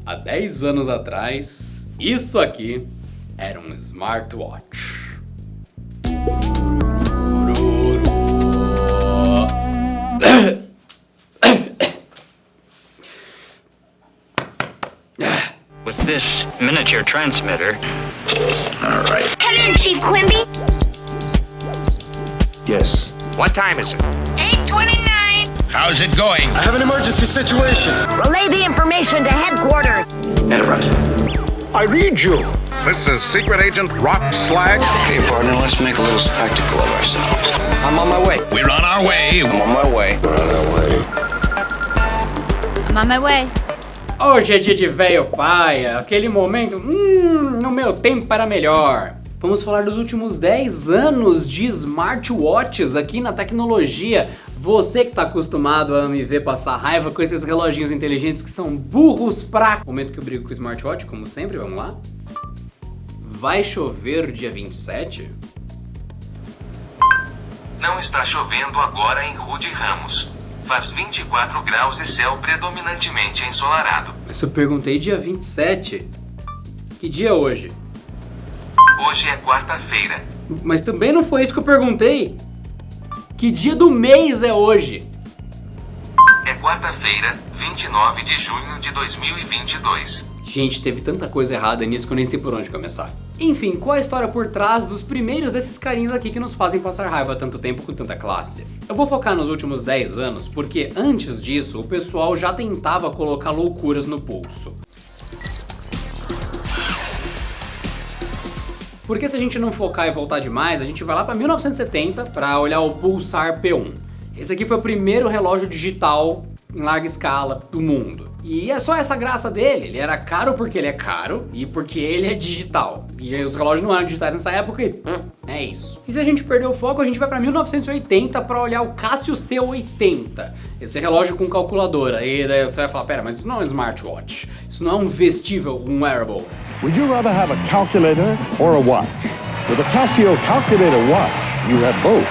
Há 10 anos atrás, isso aqui era um smartwatch. With this miniature transmitter. All right. Come in, Chief Quimby. Yes. What time is it? 8:29. How's it going? I have an emergency situation. Relay the information to headquarters. Enterprise. I read you. This is Secret Agent Rock Slag. Okay, partner, let's make a little spectacle of ourselves. I'm on my way. We're on our way. I'm on my way. We're on our way. I'm on my way. Hoje é dia de velho paia, aquele momento, no meu tempo era melhor. Vamos falar dos últimos 10 anos de smartwatches aqui na tecnologia. Você que tá acostumado a me ver passar raiva com esses reloginhos inteligentes que são burros pra... Momento que eu brigo com o smartwatch, como sempre, vamos lá? Vai chover dia 27? Não está chovendo agora em Rude Ramos. Faz 24 graus e céu predominantemente ensolarado. Mas eu perguntei dia 27. Que dia é hoje? Hoje é quarta-feira. Mas também não foi isso que eu perguntei. Que dia do mês é hoje? É quarta-feira, 29 de junho de 2022. Gente, teve tanta coisa errada nisso que eu nem sei por onde começar. Enfim, qual a história por trás dos primeiros desses carinhos aqui que nos fazem passar raiva há tanto tempo com tanta classe? Eu vou focar nos últimos 10 anos, porque antes disso, o pessoal já tentava colocar loucuras no pulso. Porque se a gente não focar e voltar demais, a gente vai lá para 1970 para olhar o Pulsar P1. Esse aqui foi o primeiro relógio digital em larga escala do mundo. E é só essa graça dele, ele era caro porque ele é caro e porque ele é digital. E os relógios não eram digitais nessa época e é isso. E se a gente perder o foco, a gente vai para 1980 para olhar o Casio C80. Esse relógio com calculadora. E daí você vai falar, pera, mas isso não é um smartwatch. Isso não é um vestível, um wearable. Would you rather have a calculator or a watch? With a Casio calculator watch, you have both.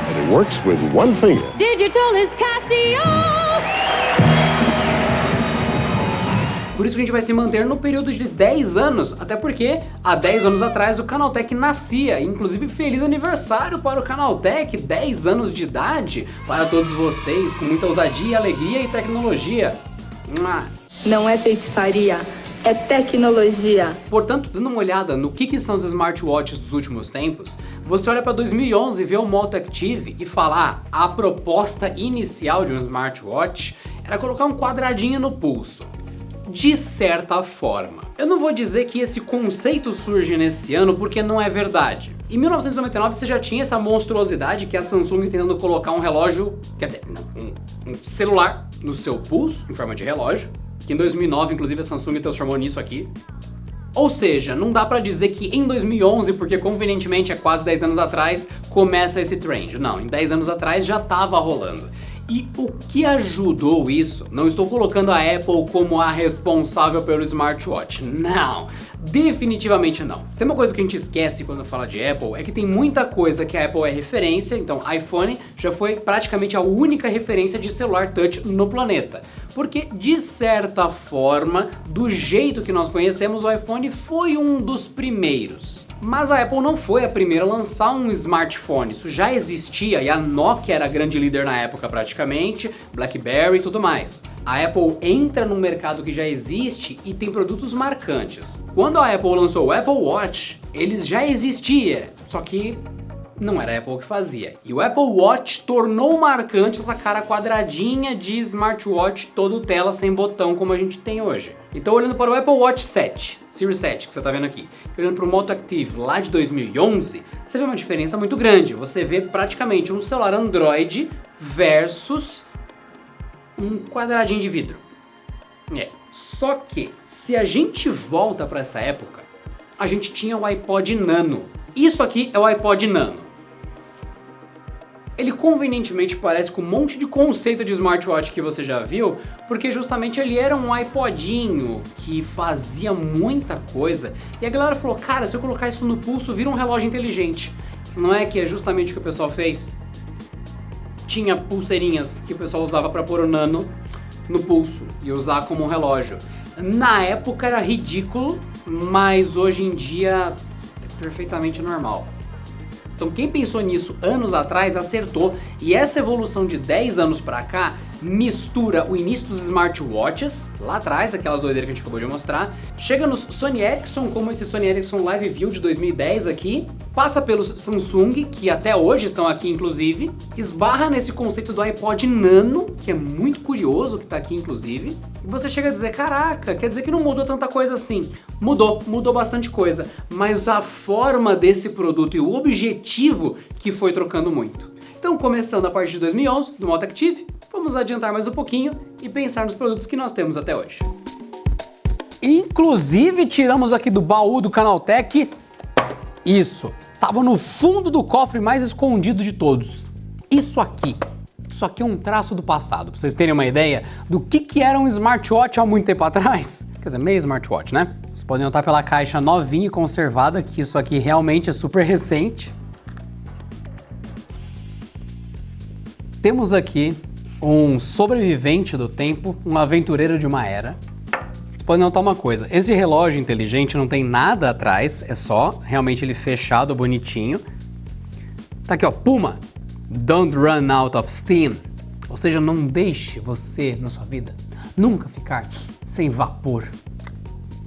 And it works with one finger. Digital is Casio! Por isso que a gente vai se manter no período de 10 anos, até porque há 10 anos atrás o Canaltech nascia. Inclusive, feliz aniversário para o Canaltech, 10 anos de idade, para todos vocês, com muita ousadia, alegria e tecnologia. Não é feitiçaria, é tecnologia. Portanto, dando uma olhada no que são os smartwatches dos últimos tempos, você olha para 2011, vê o Moto Active e fala, a proposta inicial de um smartwatch era colocar um quadradinho no pulso. De certa forma. Eu não vou dizer que esse conceito surge nesse ano porque não é verdade. Em 1999 você já tinha essa monstruosidade que é a Samsung tentando colocar um relógio, quer dizer, um celular no seu pulso, em forma de relógio, que em 2009 inclusive a Samsung transformou nisso aqui. Ou seja, não dá pra dizer que em 2011, porque convenientemente é quase 10 anos atrás, começa esse trend. Não, em 10 anos atrás já tava rolando. E o que ajudou isso? Não estou colocando a Apple como a responsável pelo smartwatch, não, definitivamente não. Se tem uma coisa que a gente esquece quando fala de Apple, é que tem muita coisa que a Apple é referência, então iPhone já foi praticamente a única referência de celular touch no planeta. Porque, de certa forma, do jeito que nós conhecemos, o iPhone foi um dos primeiros. Mas a Apple não foi a primeira a lançar um smartphone, isso já existia e a Nokia era a grande líder na época praticamente, BlackBerry e tudo mais. A Apple entra num mercado que já existe e tem produtos marcantes. Quando a Apple lançou o Apple Watch, eles já existia, só que não era a Apple que fazia. E o Apple Watch tornou marcante essa cara quadradinha de smartwatch todo tela sem botão como a gente tem hoje. Então olhando para o Apple Watch 7, Series 7 que você está vendo aqui, olhando para o Moto Active lá de 2011, você vê uma diferença muito grande. Você vê praticamente um celular Android versus um quadradinho de vidro. Só que se a gente volta para essa época, a gente tinha o iPod Nano. Isso aqui é o iPod Nano. Ele convenientemente parece com um monte de conceito de smartwatch que você já viu, porque justamente ele era um iPodinho que fazia muita coisa e a galera falou, cara, se eu colocar isso no pulso vira um relógio inteligente. Não é que é justamente o que o pessoal fez? Tinha pulseirinhas que o pessoal usava para pôr o Nano no pulso e usar como um relógio. Na época era ridículo, mas hoje em dia é perfeitamente normal. Então quem pensou nisso anos atrás acertou, e essa evolução de 10 anos pra cá mistura o início dos smartwatches, lá atrás, aquelas doideiras que a gente acabou de mostrar, chega nos Sony Ericsson, como esse Sony Ericsson Live View de 2010 aqui, passa pelos Samsung, que até hoje estão aqui inclusive, esbarra nesse conceito do iPod Nano, que é muito curioso que tá aqui inclusive, e você chega a dizer, caraca, quer dizer que não mudou tanta coisa assim. Mudou bastante coisa, mas a forma desse produto e o objetivo que foi trocando muito. Então, começando a partir de 2011, do Moto Active, vamos adiantar mais um pouquinho e pensar nos produtos que nós temos até hoje. Inclusive, tiramos aqui do baú do Canaltech isso. Tava no fundo do cofre mais escondido de todos. Isso aqui é um traço do passado, pra vocês terem uma ideia do que era um smartwatch há muito tempo atrás. Quer dizer, meio smartwatch, né? Vocês podem notar pela caixa novinha e conservada que isso aqui realmente é super recente. Temos aqui um sobrevivente do tempo, um aventureiro de uma era. Vocês podem notar uma coisa, esse relógio inteligente não tem nada atrás, é só realmente ele fechado, bonitinho. Tá aqui ó, Puma, don't run out of steam. Ou seja, não deixe você, na sua vida, nunca ficar sem vapor.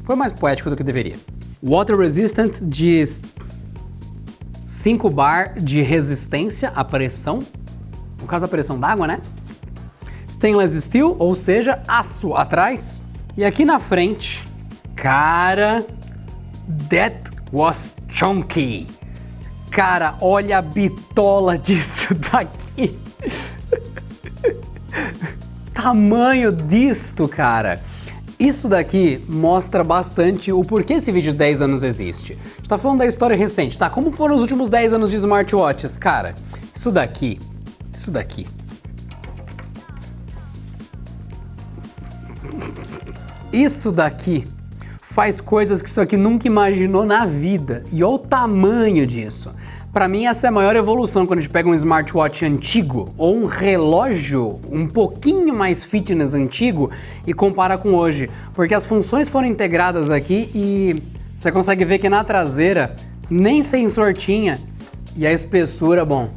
Foi mais poético do que deveria. Water resistant de 5 bar de resistência à pressão. No caso, a pressão d'água, né? Stainless steel, ou seja, aço atrás. E aqui na frente, cara, that was chunky. Cara, olha a bitola disso daqui. Tamanho disto, cara. Isso daqui mostra bastante o porquê esse vídeo de 10 anos existe. A gente tá falando da história recente, tá? Como foram os últimos 10 anos de smartwatches? Cara, isso daqui. Isso daqui faz coisas que isso aqui nunca imaginou na vida. E olha o tamanho disso. Pra mim, essa é a maior evolução quando a gente pega um smartwatch antigo ou um relógio um pouquinho mais fitness antigo e compara com hoje. Porque as funções foram integradas aqui e você consegue ver que na traseira nem sensor tinha e a espessura, bom.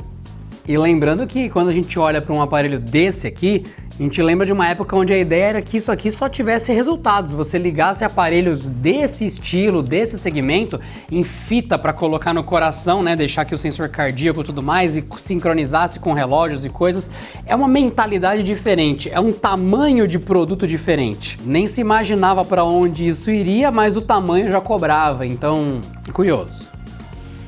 E lembrando que quando a gente olha para um aparelho desse aqui, a gente lembra de uma época onde a ideia era que isso aqui só tivesse resultados. Você ligasse aparelhos desse estilo, desse segmento, em fita para colocar no coração, né? Deixar aqui o sensor cardíaco e tudo mais e sincronizasse com relógios e coisas. É uma mentalidade diferente, é um tamanho de produto diferente. Nem se imaginava para onde isso iria, mas o tamanho já cobrava, então, curioso.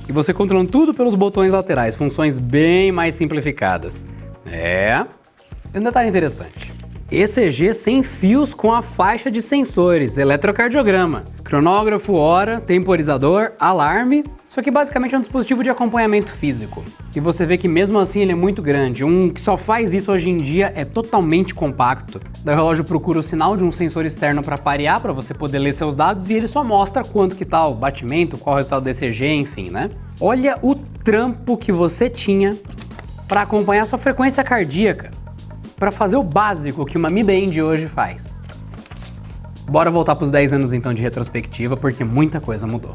E você controlando tudo pelos botões laterais, funções bem mais simplificadas. E um detalhe interessante, ECG sem fios com a faixa de sensores, eletrocardiograma, cronógrafo, hora, temporizador, alarme. Isso aqui basicamente é um dispositivo de acompanhamento físico. E você vê que mesmo assim ele é muito grande. Um que só faz isso hoje em dia é totalmente compacto. Daí o relógio procura o sinal de um sensor externo para parear, para você poder ler seus dados, e ele só mostra quanto que tá o batimento, qual é o resultado do ECG, enfim, né? Olha o trampo que você tinha para acompanhar sua frequência cardíaca, para fazer o básico que uma Mi Band hoje faz. Bora voltar para os 10 anos então de retrospectiva, porque muita coisa mudou.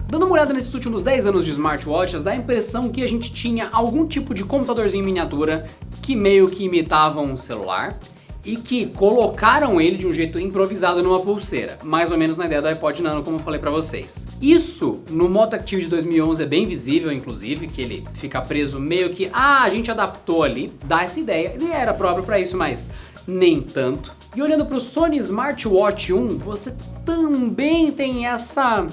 Dando uma olhada nesses últimos 10 anos de smartwatches, dá a impressão que a gente tinha algum tipo de computadorzinho em miniatura que meio que imitava um celular e que colocaram ele de um jeito improvisado numa pulseira, mais ou menos na ideia do iPod Nano, como eu falei pra vocês. Isso no Moto Active de 2011 é bem visível, inclusive, que ele fica preso meio que, a gente adaptou ali, dá essa ideia, ele era próprio pra isso, mas nem tanto. E olhando pro Sony Smartwatch 1, você também tem essa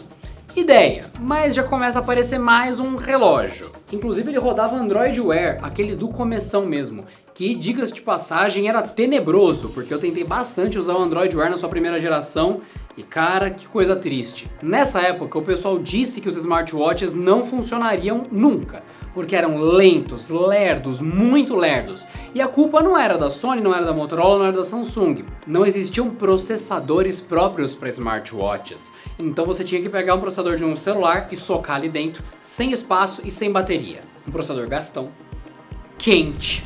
ideia, mas já começa a aparecer mais um relógio. Inclusive ele rodava Android Wear, aquele do começão mesmo, que, diga-se de passagem, era tenebroso, porque eu tentei bastante usar o Android Wear na sua primeira geração e, cara, que coisa triste. Nessa época, o pessoal disse que os smartwatches não funcionariam nunca, porque eram lentos, lerdos, muito lerdos. E a culpa não era da Sony, não era da Motorola, não era da Samsung. Não existiam processadores próprios para smartwatches. Então você tinha que pegar um processador de um celular e socar ali dentro, sem espaço e sem bateria. Um processador gastão, quente.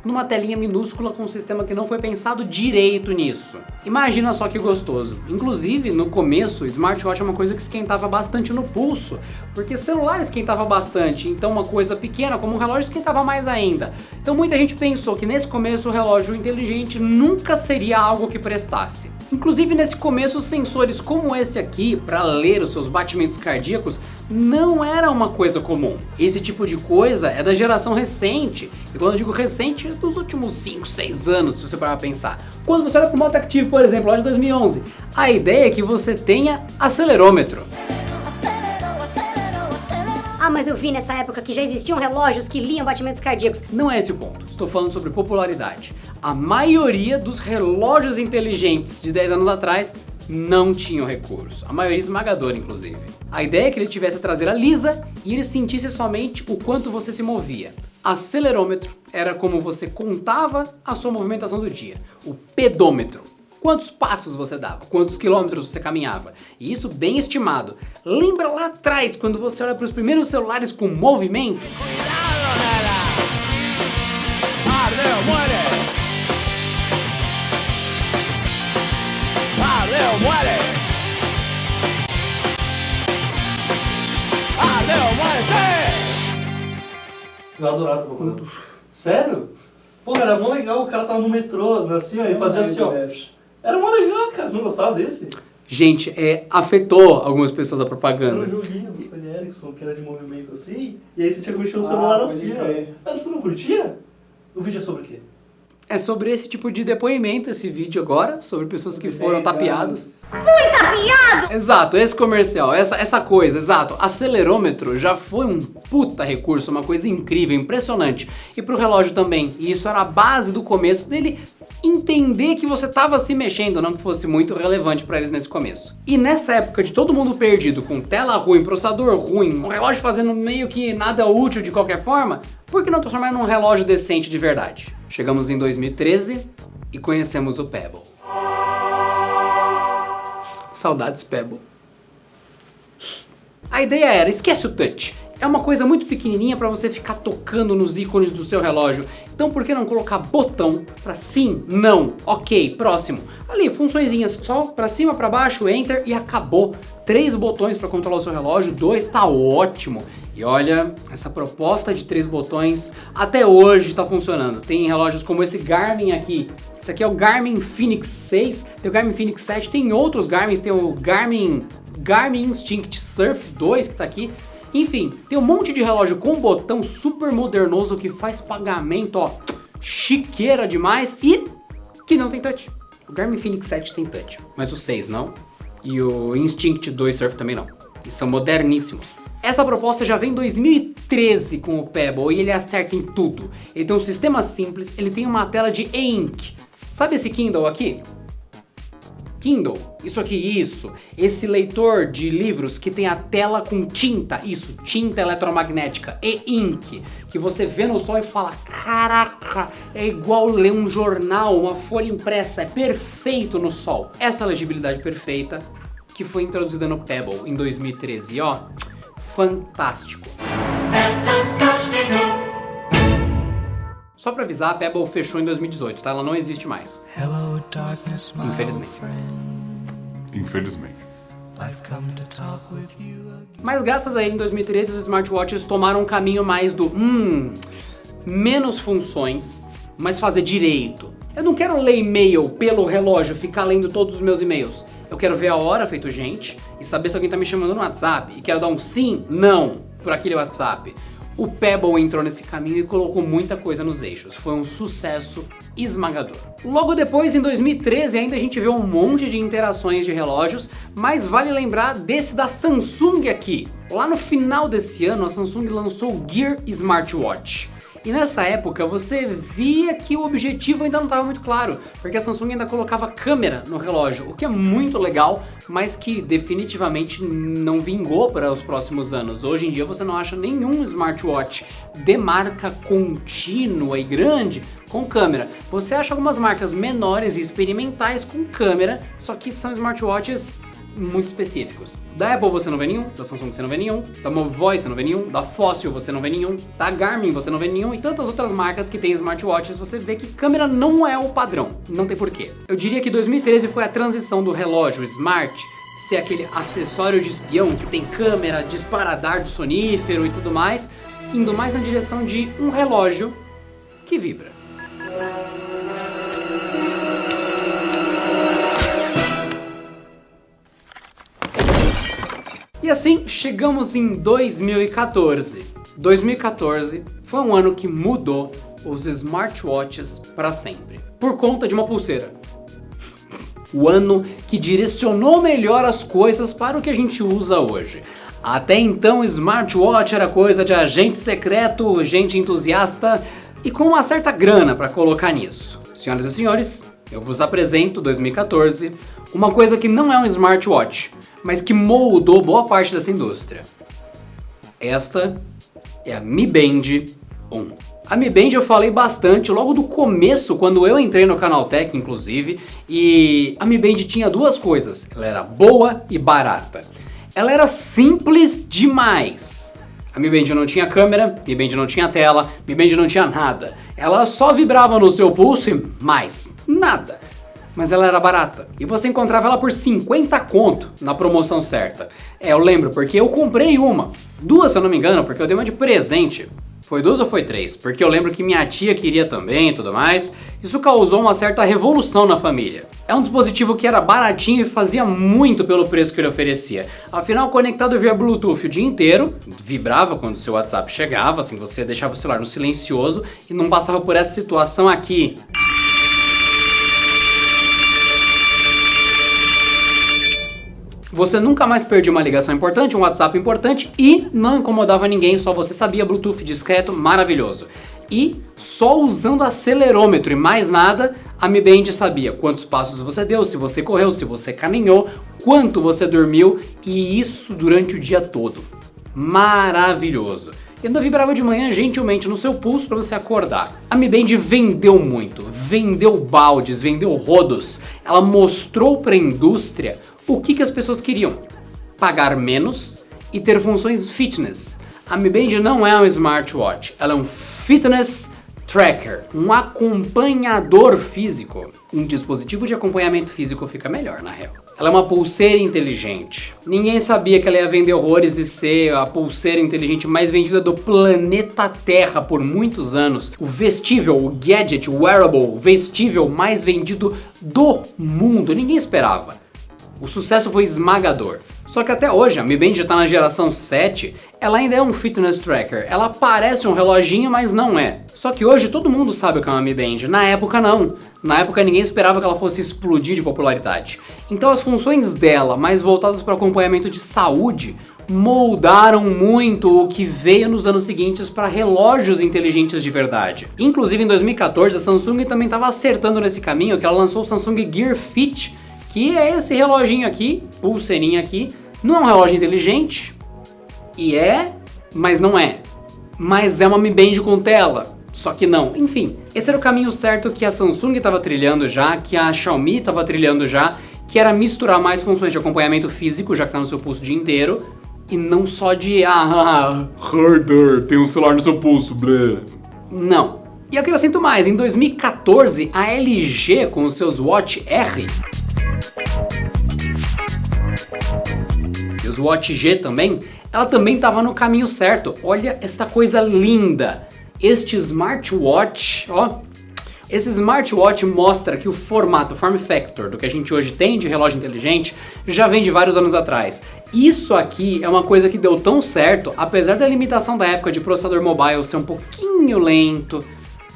numa telinha minúscula com um sistema que não foi pensado direito nisso. Imagina só que gostoso. Inclusive, no começo, o smartwatch é uma coisa que esquentava bastante no pulso, porque celular esquentava bastante, então uma coisa pequena como um relógio esquentava mais ainda. Então muita gente pensou que nesse começo o relógio inteligente nunca seria algo que prestasse. Inclusive nesse começo, sensores como esse aqui, para ler os seus batimentos cardíacos, não era uma coisa comum. Esse tipo de coisa é da geração recente, e quando eu digo recente, é dos últimos 5, 6 anos, se você parar pra pensar. Quando você olha para o Moto Active, por exemplo, lá de 2011, a ideia é que você tenha acelerômetro. Ah, mas eu vi nessa época que já existiam relógios que liam batimentos cardíacos. Não é esse o ponto, estou falando sobre popularidade. A maioria dos relógios inteligentes de 10 anos atrás não tinham recurso, a maioria esmagadora inclusive. A ideia é que ele tivesse a traseira lisa e ele sentisse somente o quanto você se movia. Acelerômetro era como você contava a sua movimentação do dia. O pedômetro, quantos passos você dava, quantos quilômetros você caminhava. E isso bem estimado. Lembra lá atrás, quando você olha para os primeiros celulares com movimento? Eu adorava essa propaganda. Sério? Pô, era mó legal, o cara tava no metrô, assim, ó, e fazia assim, ó. Era mó legal, cara. Você não gostava desse? Gente, afetou algumas pessoas a propaganda. Era um joguinho do Sony Ericsson, que era de movimento assim, e aí você tinha que mexer o celular assim, ó. Mas você não curtia? O vídeo é sobre o quê? É sobre esse tipo de depoimento, esse vídeo agora, sobre pessoas que foram tapeadas. Fui tapeado! Exato, esse comercial, essa coisa, exato. Acelerômetro já foi um puta recurso, uma coisa incrível, impressionante. E pro relógio também, e isso era a base do começo dele entender que você estava se mexendo, não que fosse muito relevante para eles nesse começo. E nessa época de todo mundo perdido, com tela ruim, processador ruim, um relógio fazendo meio que nada útil de qualquer forma, por que não transformar num relógio decente de verdade? Chegamos em 2013 e conhecemos o Pebble. Saudades Pebble. A ideia era, esquece o touch. É uma coisa muito pequenininha para você ficar tocando nos ícones do seu relógio. Então por que não colocar botão para sim, não, ok, próximo. Ali, funçõezinhas, só para cima, para baixo, enter e acabou. 3 botões para controlar o seu relógio, 2 tá ótimo. E olha, essa proposta de 3 botões até hoje tá funcionando. Tem relógios como esse Garmin aqui. Esse aqui é o Garmin Fenix 6, tem o Garmin Fenix 7, tem outros Garmins, tem o Garmin Instinct Surf 2 que tá aqui. Enfim, tem um monte de relógio com botão super modernoso que faz pagamento, ó, chiqueira demais e que não tem touch. O Garmin Fenix 7 tem touch, mas o 6 não. E o Instinct 2 Surf também não. E são moderníssimos. Essa proposta já vem em 2013 com o Pebble e ele acerta em tudo. Ele tem um sistema simples, ele tem uma tela de e-ink. Sabe esse Kindle aqui? Kindle, isso aqui, isso. Esse leitor de livros que tem a tela com tinta, isso, tinta eletromagnética, e-ink, que você vê no sol e fala, caraca, é igual ler um jornal, uma folha impressa, é perfeito no sol. Essa legibilidade perfeita que foi introduzida no Pebble em 2013, ó, fantástico. Só pra avisar, a Pebble fechou em 2018, tá? Ela não existe mais. Hello, darkness, infelizmente. Infelizmente. Mas graças a ele, em 2013, os smartwatches tomaram um caminho mais do menos funções, mas fazer direito. Eu não quero ler e-mail pelo relógio, ficar lendo todos os meus e-mails. Eu quero ver a hora feito gente e saber se alguém tá me chamando no WhatsApp e quero dar um sim, não por aquele WhatsApp. O Pebble entrou nesse caminho e colocou muita coisa nos eixos. Foi um sucesso esmagador. Logo depois, em 2013, ainda a gente vê um monte de interações de relógios, mas vale lembrar desse da Samsung aqui. Lá no final desse ano, a Samsung lançou o Gear Smartwatch. E nessa época você via que o objetivo ainda não estava muito claro, porque a Samsung ainda colocava câmera no relógio, o que é muito legal, mas que definitivamente não vingou para os próximos anos. Hoje em dia você não acha nenhum smartwatch de marca contínua e grande com câmera. Você acha algumas marcas menores e experimentais com câmera, só que são smartwatches muito específicos. Da Apple você não vê nenhum, da Samsung você não vê nenhum, da Movivoy você não vê nenhum, da Fossil você não vê nenhum, da Garmin você não vê nenhum e tantas outras marcas que tem smartwatches, você vê que câmera não é o padrão, não tem porquê. Eu diria que 2013 foi a transição do relógio smart ser aquele acessório de espião que tem câmera, dispara dardo sonífero e tudo mais, indo mais na direção de um relógio que vibra. E assim, chegamos em 2014. 2014 foi um ano que mudou os smartwatches para sempre, por conta de uma pulseira. O ano que direcionou melhor as coisas para o que a gente usa hoje. Até então, smartwatch era coisa de agente secreto, gente entusiasta e com uma certa grana para colocar nisso. Senhoras e senhores, eu vos apresento 2014, uma coisa que não é um smartwatch, mas que moldou boa parte dessa indústria. Esta é a Mi Band 1. A Mi Band eu falei bastante logo do começo, quando eu entrei no Canaltech, inclusive, e a Mi Band tinha duas coisas, ela era boa e barata. Ela era simples demais. A Mi Band não tinha câmera, Mi Band não tinha tela, Mi Band não tinha nada. Ela só vibrava no seu pulso e mais nada. Mas ela era barata. E você encontrava ela por 50 conto na promoção certa. Eu lembro porque eu comprei uma. Duas, se eu não me engano, porque eu dei uma de presente. Foi 2 ou foi 3? Porque eu lembro que minha tia queria também e tudo mais. Isso causou uma certa revolução na família. É um dispositivo que era baratinho e fazia muito pelo preço que ele oferecia. Afinal, conectado via Bluetooth o dia inteiro, vibrava quando o seu WhatsApp chegava, assim, você deixava o celular no silencioso e não passava por essa situação aqui. Você nunca mais perdia uma ligação importante, um WhatsApp importante e não incomodava ninguém, só você sabia, Bluetooth discreto, maravilhoso. E só usando acelerômetro e mais nada, a Mi Band sabia quantos passos você deu, se você correu, se você caminhou, quanto você dormiu e isso durante o dia todo. Maravilhoso. E ainda vibrava de manhã gentilmente no seu pulso para você acordar. A Mi Band vendeu muito, vendeu baldes, vendeu rodos. Ela mostrou para a indústria o que as pessoas queriam. Pagar menos e ter funções fitness. A Mi Band não é um smartwatch, ela é um fitness tracker, um acompanhador físico. Um dispositivo de acompanhamento físico fica melhor, na real. Ela é uma pulseira inteligente. Ninguém sabia que ela ia vender horrores e ser a pulseira inteligente mais vendida do planeta Terra por muitos anos. O vestível, o gadget, o wearable, o vestível mais vendido do mundo. Ninguém esperava. O sucesso foi esmagador. Só que até hoje, a Mi Band já tá na geração 7, ela ainda é um fitness tracker. Ela parece um reloginho, mas não é. Só que hoje todo mundo sabe o que é uma Mi Band. Na época não. Na época ninguém esperava que ela fosse explodir de popularidade. Então as funções dela, mais voltadas para acompanhamento de saúde, moldaram muito o que veio nos anos seguintes para relógios inteligentes de verdade. Inclusive em 2014 a Samsung também estava acertando nesse caminho, que ela lançou o Samsung Gear Fit, que é esse reloginho aqui, pulseirinha aqui. Não é um relógio inteligente, mas não é. Mas é uma Mi Band com tela, só que não. Enfim, esse era o caminho certo que a Samsung estava trilhando já, que a Xiaomi estava trilhando já, que era misturar mais funções de acompanhamento físico, já que tá no seu pulso o dia inteiro, e não só de, harder, tem um celular no seu pulso, blé. Não. E eu acrescento mais, em 2014, a LG com os seus Watch R, e os Watch G também, ela também estava no caminho certo. Olha esta coisa linda. Este smartwatch, ó. Esse smartwatch mostra que o formato, o form factor do que a gente hoje tem de relógio inteligente já vem de vários anos atrás. Isso aqui é uma coisa que deu tão certo, apesar da limitação da época de processador mobile ser um pouquinho lento,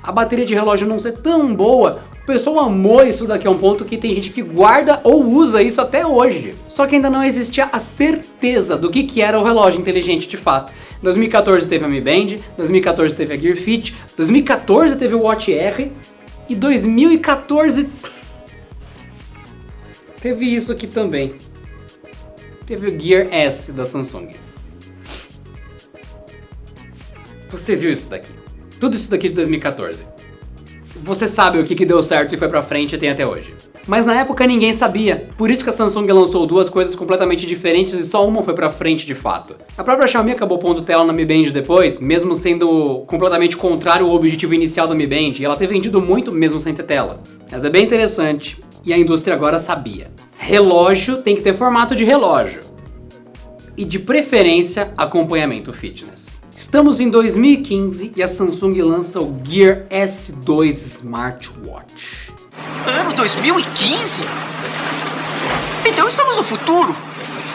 a bateria de relógio não ser tão boa, o pessoal amou isso daqui a um ponto que tem gente que guarda ou usa isso até hoje. Só que ainda não existia a certeza do que era o relógio inteligente de fato. Em 2014 teve a Mi Band, 2014 teve a Gear Fit, 2014 teve o Watch R e 2014 teve isso aqui também. Teve o Gear S da Samsung. Você viu isso daqui? Tudo isso daqui de 2014. Você sabe o que deu certo e foi pra frente e tem até hoje. Mas na época ninguém sabia, por isso que a Samsung lançou duas coisas completamente diferentes e só uma foi pra frente de fato. A própria Xiaomi acabou pondo tela na Mi Band depois, mesmo sendo completamente contrário ao objetivo inicial da Mi Band, e ela ter vendido muito mesmo sem ter tela. Mas é bem interessante, e a indústria agora sabia. Relógio tem que ter formato de relógio. E de preferência, acompanhamento fitness. Estamos em 2015 e a Samsung lança o Gear S2 Smartwatch. Ano 2015? Então estamos no futuro?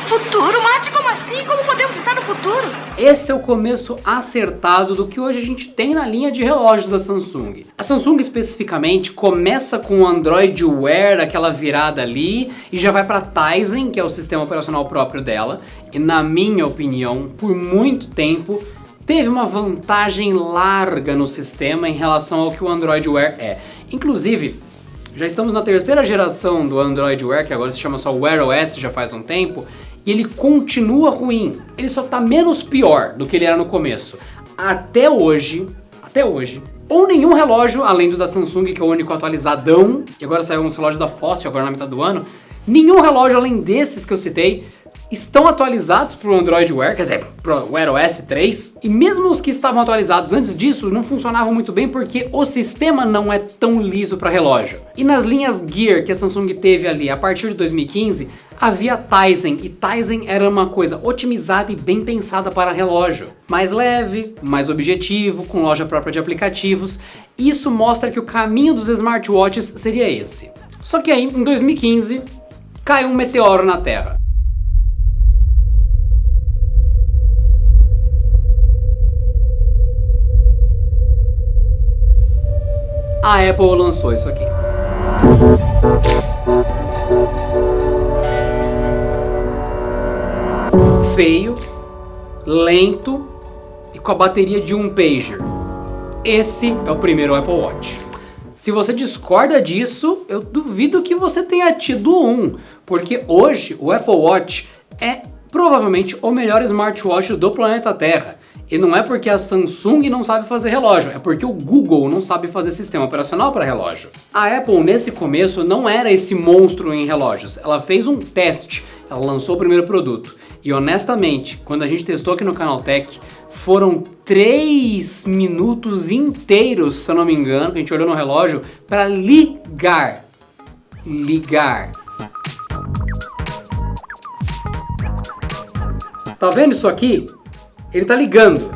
Futuro? Mate, como assim? Como podemos estar no futuro? Esse é o começo acertado do que hoje a gente tem na linha de relógios da Samsung. A Samsung especificamente começa com o Android Wear, aquela virada ali, e já vai para Tizen, que é o sistema operacional próprio dela, e na minha opinião, por muito tempo, teve uma vantagem larga no sistema em relação ao que o Android Wear é. Inclusive, já estamos na terceira geração do Android Wear, que agora se chama só Wear OS já faz um tempo, e ele continua ruim. Ele só tá menos pior do que ele era no começo. Até hoje, ou nenhum relógio, além do da Samsung, que é o único atualizadão, e agora saiu uns relógios da Fossil agora na metade do ano, nenhum relógio além desses que eu citei estão atualizados para o Android Wear, quer dizer, para o Wear OS 3, e mesmo os que estavam atualizados antes disso não funcionavam muito bem porque o sistema não é tão liso para relógio. E nas linhas Gear que a Samsung teve ali a partir de 2015, havia Tizen, e Tizen era uma coisa otimizada e bem pensada para relógio. Mais leve, mais objetivo, com loja própria de aplicativos. Isso mostra que o caminho dos smartwatches seria esse. Só que aí, em 2015, caiu um meteoro na Terra. A Apple lançou isso aqui. Feio, lento e com a bateria de um pager. Esse é o primeiro Apple Watch. Se você discorda disso, eu duvido que você tenha tido um, porque hoje o Apple Watch é provavelmente o melhor smartwatch do planeta Terra. E não é porque a Samsung não sabe fazer relógio, é porque o Google não sabe fazer sistema operacional para relógio. A Apple, nesse começo, não era esse monstro em relógios. Ela fez um teste, ela lançou o primeiro produto. E honestamente, quando a gente testou aqui no Canaltech, foram 3 minutos inteiros, se eu não me engano, que a gente olhou no relógio, para ligar. Tá vendo isso aqui? Ele tá ligando.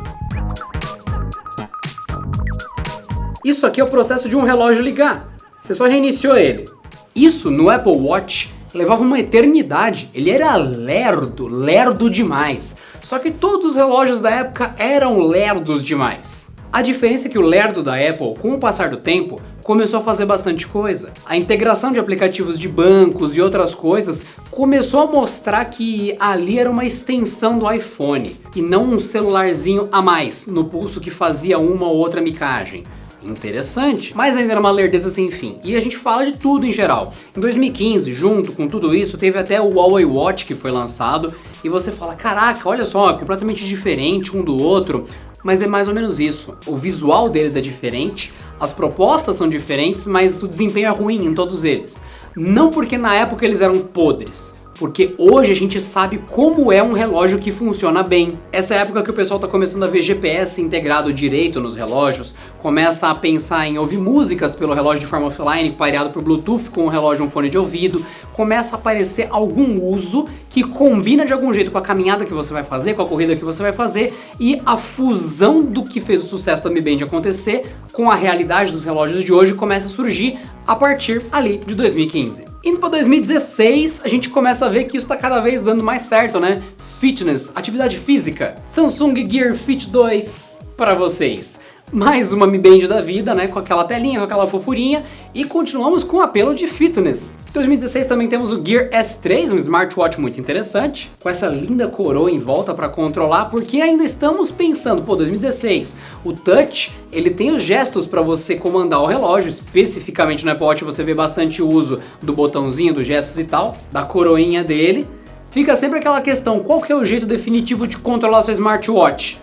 Isso aqui é o processo de um relógio ligar. Você só reiniciou ele. Isso no Apple Watch levava uma eternidade. Ele era lerdo demais. Só que todos os relógios da época eram lerdos demais. A diferença é que o lerdo da Apple, com o passar do tempo, começou a fazer bastante coisa. A integração de aplicativos de bancos e outras coisas começou a mostrar que ali era uma extensão do iPhone e não um celularzinho a mais no pulso que fazia uma ou outra micagem. Interessante, mas ainda era uma lerdeza sem fim. E a gente fala de tudo em geral. Em 2015, junto com tudo isso, teve até o Huawei Watch que foi lançado e você fala, caraca, olha só, é completamente diferente um do outro. Mas é mais ou menos isso. O visual deles é diferente, as propostas são diferentes, mas o desempenho é ruim em todos eles. Não porque na época eles eram podres, porque hoje a gente sabe como é um relógio que funciona bem. Essa é a época que o pessoal tá começando a ver GPS integrado direito nos relógios, começa a pensar em ouvir músicas pelo relógio de forma offline, pareado por Bluetooth com o relógio e um fone de ouvido, começa a aparecer algum uso que combina de algum jeito com a caminhada que você vai fazer, com a corrida que você vai fazer, e a fusão do que fez o sucesso da Mi Band acontecer com a realidade dos relógios de hoje começa a surgir a partir ali de 2015. Indo para 2016, a gente começa a ver que isso tá cada vez dando mais certo, né? Fitness, atividade física, Samsung Gear Fit 2 para vocês. Mais uma Mi Band da vida, né? Com aquela telinha, com aquela fofurinha, e continuamos com o apelo de fitness. Em 2016 também temos o Gear S3, um smartwatch muito interessante, com essa linda coroa em volta para controlar, porque ainda estamos pensando, 2016, o Touch, ele tem os gestos para você comandar o relógio, especificamente no Apple Watch você vê bastante uso do botãozinho, dos gestos e tal, da coroinha dele. Fica sempre aquela questão, qual que é o jeito definitivo de controlar seu smartwatch?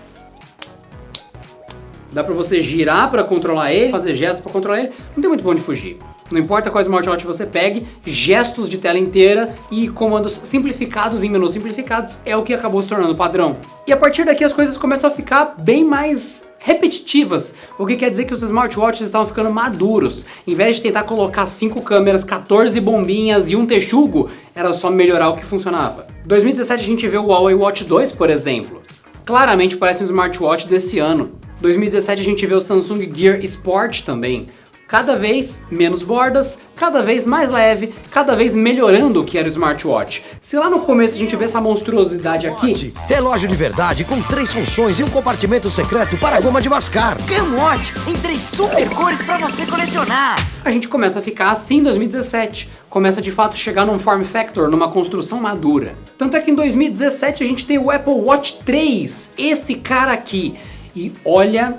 Dá pra você girar pra controlar ele, fazer gestos pra controlar ele, não tem muito pra onde fugir. Não importa qual smartwatch você pegue, gestos de tela inteira e comandos simplificados em menus simplificados é o que acabou se tornando padrão. E a partir daqui as coisas começam a ficar bem mais repetitivas, o que quer dizer que os smartwatches estavam ficando maduros. Em vez de tentar colocar 5 câmeras, 14 bombinhas e um texugo, era só melhorar o que funcionava. Em 2017 a gente vê o Huawei Watch 2, por exemplo. Claramente parece um smartwatch desse ano. Em 2017 a gente vê o Samsung Gear Sport também. Cada vez menos bordas, cada vez mais leve, cada vez melhorando o que era o smartwatch. Se lá no começo a gente vê essa monstruosidade aqui... Relógio de verdade com 3 funções e um compartimento secreto para a goma de mascar. Camwatch em 3 super cores para você colecionar. A gente começa a ficar assim em 2017. Começa de fato a chegar num form factor, numa construção madura. Tanto é que em 2017 a gente tem o Apple Watch 3, esse cara aqui. E olha...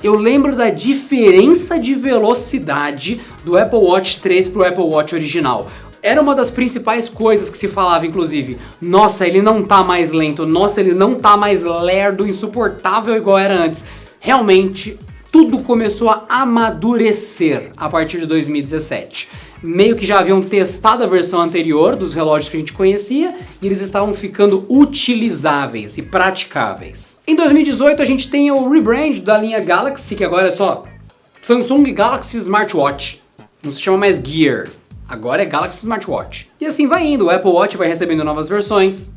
eu lembro da diferença de velocidade do Apple Watch 3 pro Apple Watch original. Era uma das principais coisas que se falava, inclusive. Nossa, ele não tá mais lento. Nossa, ele não tá mais lerdo, insuportável igual era antes. Realmente, tudo começou a amadurecer a partir de 2017. Meio que já haviam testado a versão anterior dos relógios que a gente conhecia e eles estavam ficando utilizáveis e praticáveis. Em 2018 a gente tem o rebrand da linha Galaxy, que agora é só Samsung Galaxy Smartwatch. Não se chama mais Gear, agora é Galaxy Smartwatch. E assim vai indo, o Apple Watch vai recebendo novas versões,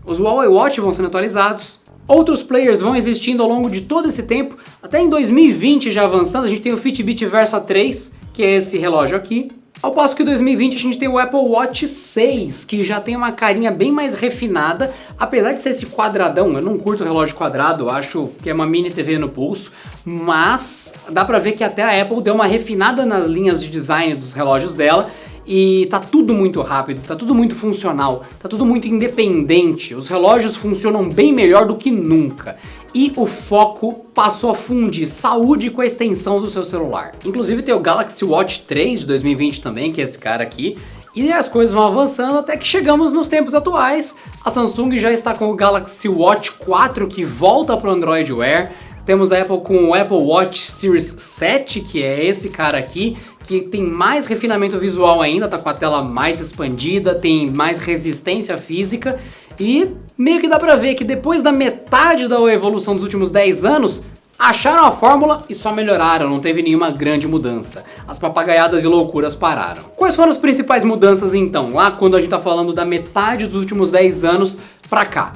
os Huawei Watch vão sendo atualizados, outros players vão existindo ao longo de todo esse tempo, até em 2020 já avançando, a gente tem o Fitbit Versa 3, que é esse relógio aqui. Ao passo que em 2020 a gente tem o Apple Watch 6, que já tem uma carinha bem mais refinada, apesar de ser esse quadradão. Eu não curto relógio quadrado, acho que é uma mini TV no pulso, mas dá pra ver que até a Apple deu uma refinada nas linhas de design dos relógios dela, e tá tudo muito rápido, tá tudo muito funcional, tá tudo muito independente, os relógios funcionam bem melhor do que nunca. E o foco passou a fundir saúde com a extensão do seu celular. Inclusive tem o Galaxy Watch 3 de 2020 também, que é esse cara aqui. E as coisas vão avançando até que chegamos nos tempos atuais. A Samsung já está com o Galaxy Watch 4 que volta para o Android Wear. Temos a Apple com o Apple Watch Series 7, que é esse cara aqui, que tem mais refinamento visual ainda, tá com a tela mais expandida, tem mais resistência física e meio que dá pra ver que depois da metade da evolução dos últimos 10 anos, acharam a fórmula e só melhoraram, não teve nenhuma grande mudança. As papagaiadas e loucuras pararam. Quais foram as principais mudanças então, lá quando a gente tá falando da metade dos últimos 10 anos pra cá?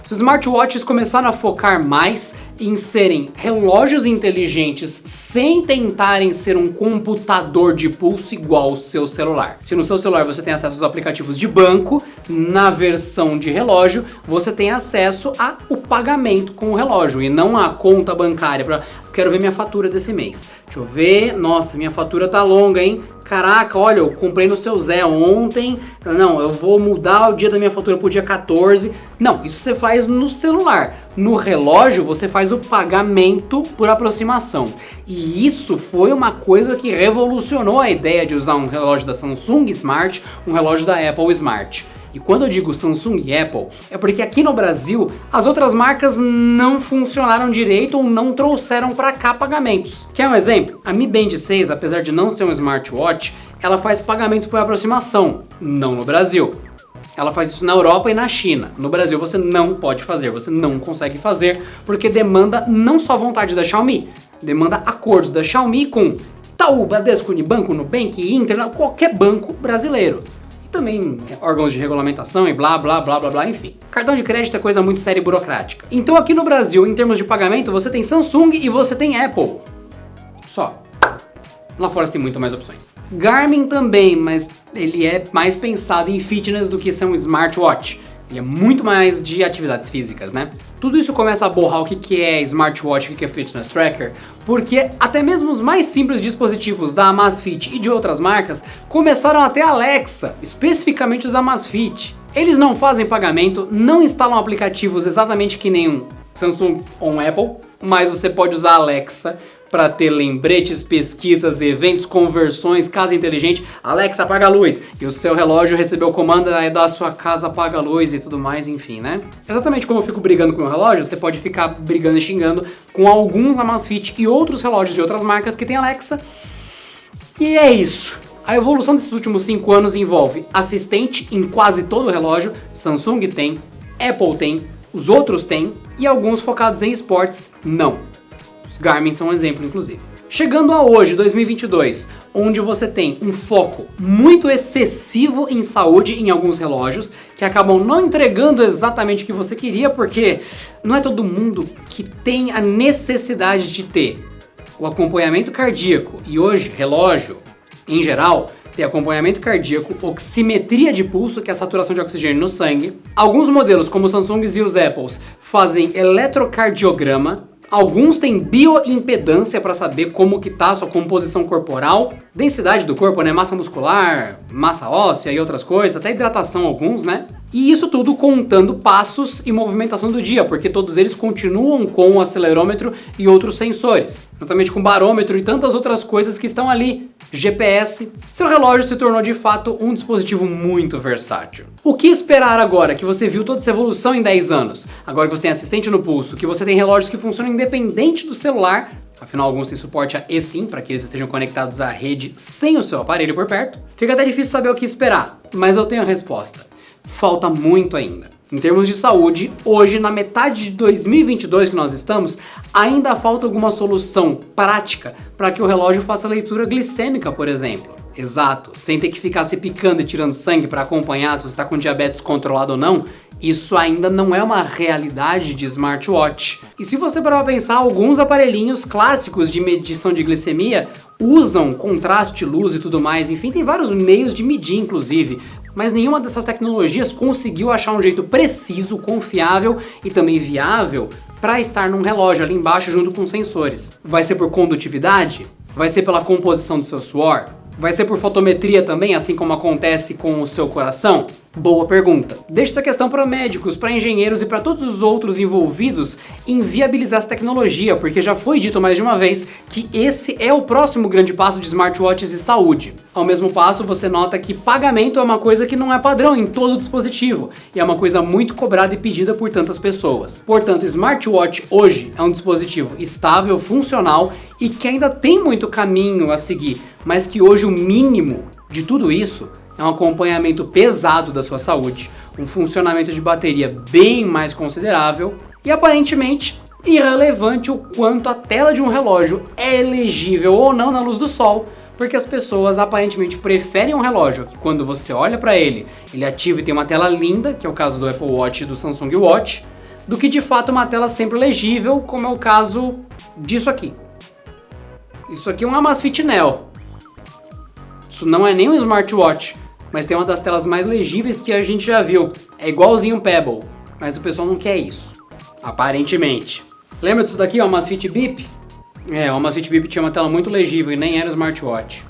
Os smartwatches começaram a focar mais em serem relógios inteligentes sem tentarem ser um computador de pulso igual ao seu celular. Se no seu celular você tem acesso aos aplicativos de banco, na versão de relógio você tem acesso ao pagamento com o relógio e não a conta bancária para quero ver minha fatura desse mês. Deixa eu ver, nossa, minha fatura tá longa, hein? Caraca, olha, eu comprei no seu Zé ontem, não, eu vou mudar o dia da minha fatura pro dia 14. Não, isso você faz no celular. No relógio você faz o pagamento por aproximação. E isso foi uma coisa que revolucionou a ideia de usar um relógio da Samsung Smart, um relógio da Apple Smart. E quando eu digo Samsung e Apple, é porque aqui no Brasil as outras marcas não funcionaram direito ou não trouxeram para cá pagamentos. Quer um exemplo? A Mi Band 6, apesar de não ser um smartwatch, ela faz pagamentos por aproximação, não no Brasil. Ela faz isso na Europa e na China. No Brasil você não pode fazer, você não consegue fazer, porque demanda não só vontade da Xiaomi, demanda acordos da Xiaomi com Itaú, Bradesco, Unibanco, Nubank, Inter, qualquer banco brasileiro. E também órgãos de regulamentação e blá blá blá blá blá, enfim. Cartão de crédito é coisa muito séria e burocrática. Então aqui no Brasil, em termos de pagamento, você tem Samsung e você tem Apple. Só. Lá fora você tem muito mais opções. Garmin também, mas ele é mais pensado em fitness do que ser um smartwatch. Ele é muito mais de atividades físicas, né? Tudo isso começa a borrar o que é smartwatch e o que é fitness tracker, porque até mesmo os mais simples dispositivos da Amazfit e de outras marcas começaram a ter Alexa, especificamente os Amazfit. Eles não fazem pagamento, não instalam aplicativos exatamente que nem um Samsung ou um Apple, mas você pode usar a Alexa para ter lembretes, pesquisas, eventos, conversões, casa inteligente. Alexa, apaga a luz. E o seu relógio recebeu o comando da sua casa, apaga a luz e tudo mais, enfim, né? Exatamente como eu fico brigando com o meu relógio, você pode ficar brigando e xingando com alguns Amazfit e outros relógios de outras marcas que tem Alexa. E é isso. A evolução desses últimos 5 anos envolve assistente em quase todo o relógio, Samsung tem, Apple tem, os outros têm e alguns focados em esportes não. Os Garmin são um exemplo, inclusive. Chegando a hoje, 2022, onde você tem um foco muito excessivo em saúde em alguns relógios, que acabam não entregando exatamente o que você queria, porque não é todo mundo que tem a necessidade de ter o acompanhamento cardíaco. E hoje, relógio, em geral, tem acompanhamento cardíaco, oximetria de pulso, que é a saturação de oxigênio no sangue. Alguns modelos, como os Samsungs e os Apples, fazem eletrocardiograma. Alguns têm bioimpedância para saber como que tá a sua composição corporal, densidade do corpo, né, massa muscular, massa óssea e outras coisas, até hidratação alguns, né? E isso tudo contando passos e movimentação do dia, porque todos eles continuam com o acelerômetro e outros sensores, juntamente com barômetro e tantas outras coisas que estão ali. GPS. Seu relógio se tornou de fato um dispositivo muito versátil. O que esperar agora que você viu toda essa evolução em 10 anos? Agora que você tem assistente no pulso, que você tem relógios que funcionam independente do celular, afinal alguns têm suporte a eSIM para que eles estejam conectados à rede sem o seu aparelho por perto, fica até difícil saber o que esperar, mas eu tenho a resposta. Falta muito ainda. Em termos de saúde, hoje, na metade de 2022 que nós estamos, ainda falta alguma solução prática para que o relógio faça leitura glicêmica, por exemplo. Exato, sem ter que ficar se picando e tirando sangue para acompanhar se você está com diabetes controlado ou não. Isso ainda não é uma realidade de smartwatch. E se você parar para pensar, alguns aparelhinhos clássicos de medição de glicemia usam contraste, luz e tudo mais, enfim, tem vários meios de medir, inclusive. Mas nenhuma dessas tecnologias conseguiu achar um jeito preciso, confiável e também viável para estar num relógio ali embaixo junto com sensores. Vai ser por condutividade? Vai ser pela composição do seu suor? Vai ser por fotometria também, assim como acontece com o seu coração? Boa pergunta. Deixa essa questão para médicos, para engenheiros e para todos os outros envolvidos em viabilizar essa tecnologia, porque já foi dito mais de uma vez que esse é o próximo grande passo de smartwatches e saúde. Ao mesmo passo, você nota que pagamento é uma coisa que não é padrão em todo o dispositivo, e é uma coisa muito cobrada e pedida por tantas pessoas. Portanto, o smartwatch hoje é um dispositivo estável, funcional e que ainda tem muito caminho a seguir, mas que hoje o mínimo de tudo isso é um acompanhamento pesado da sua saúde, um funcionamento de bateria bem mais considerável e aparentemente irrelevante o quanto a tela de um relógio é elegível ou não na luz do sol, porque as pessoas aparentemente preferem um relógio que quando você olha para ele, ele ativa e tem uma tela linda, que é o caso do Apple Watch e do Samsung Watch, do que de fato uma tela sempre legível, como é o caso disso aqui. Isso aqui é um Amazfit Neo. Isso não é nem um smartwatch, mas tem uma das telas mais legíveis que a gente já viu. É igualzinho um Pebble, mas o pessoal não quer isso, aparentemente. Lembra disso daqui, o Amazfit Bip? O Amazfit Bip tinha uma tela muito legível e nem era smartwatch.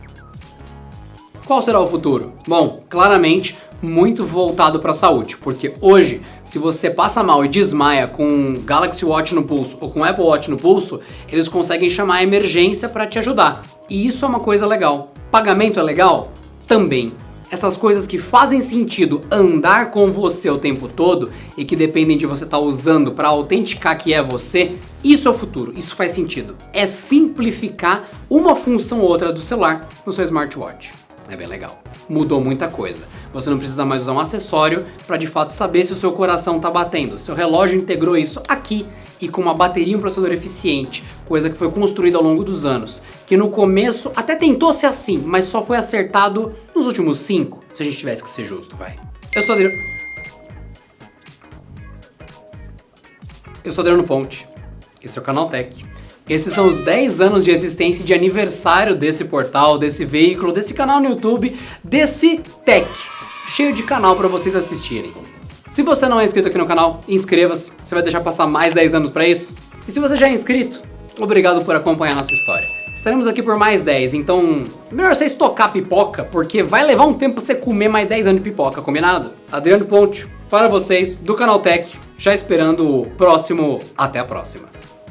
Qual será o futuro? Bom, claramente muito voltado para a saúde, porque hoje, se você passa mal e desmaia com um Galaxy Watch no pulso ou com um Apple Watch no pulso, eles conseguem chamar a emergência para te ajudar. E isso é uma coisa legal. Pagamento é legal? Também. Essas coisas que fazem sentido andar com você o tempo todo e que dependem de você estar usando para autenticar que é você, isso é o futuro, isso faz sentido. É simplificar uma função ou outra do celular no seu smartwatch. É bem legal. Mudou muita coisa. Você não precisa mais usar um acessório para de fato saber se o seu coração está batendo. Seu relógio integrou isso aqui e com uma bateria e um processador eficiente, coisa que foi construída ao longo dos anos, que no começo até tentou ser assim, mas só foi acertado nos últimos 5, se a gente tivesse que ser justo, vai. Eu sou Adriano Ponte, esse é o Canal Tech. Esses são os 10 anos de existência e de aniversário desse portal, desse veículo, desse canal no YouTube, desse Tech, cheio de canal para vocês assistirem. Se você não é inscrito aqui no canal, inscreva-se, você vai deixar passar mais 10 anos para isso. E se você já é inscrito, obrigado por acompanhar nossa história. Estaremos aqui por mais 10, então melhor você estocar pipoca, porque vai levar um tempo pra você comer mais 10 anos de pipoca, combinado? Adriano Ponte, para vocês, do Canal Tech, já esperando o próximo, até a próxima.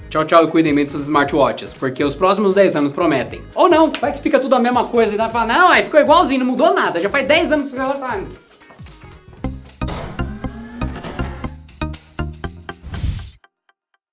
Tchau. Tchau, tchau e cuidem bem dos seus smartwatches, porque os próximos 10 anos prometem. Ou não, vai que fica tudo a mesma coisa e dá pra falar, não, aí ficou igualzinho, não mudou nada, já faz 10 anos que você já tá.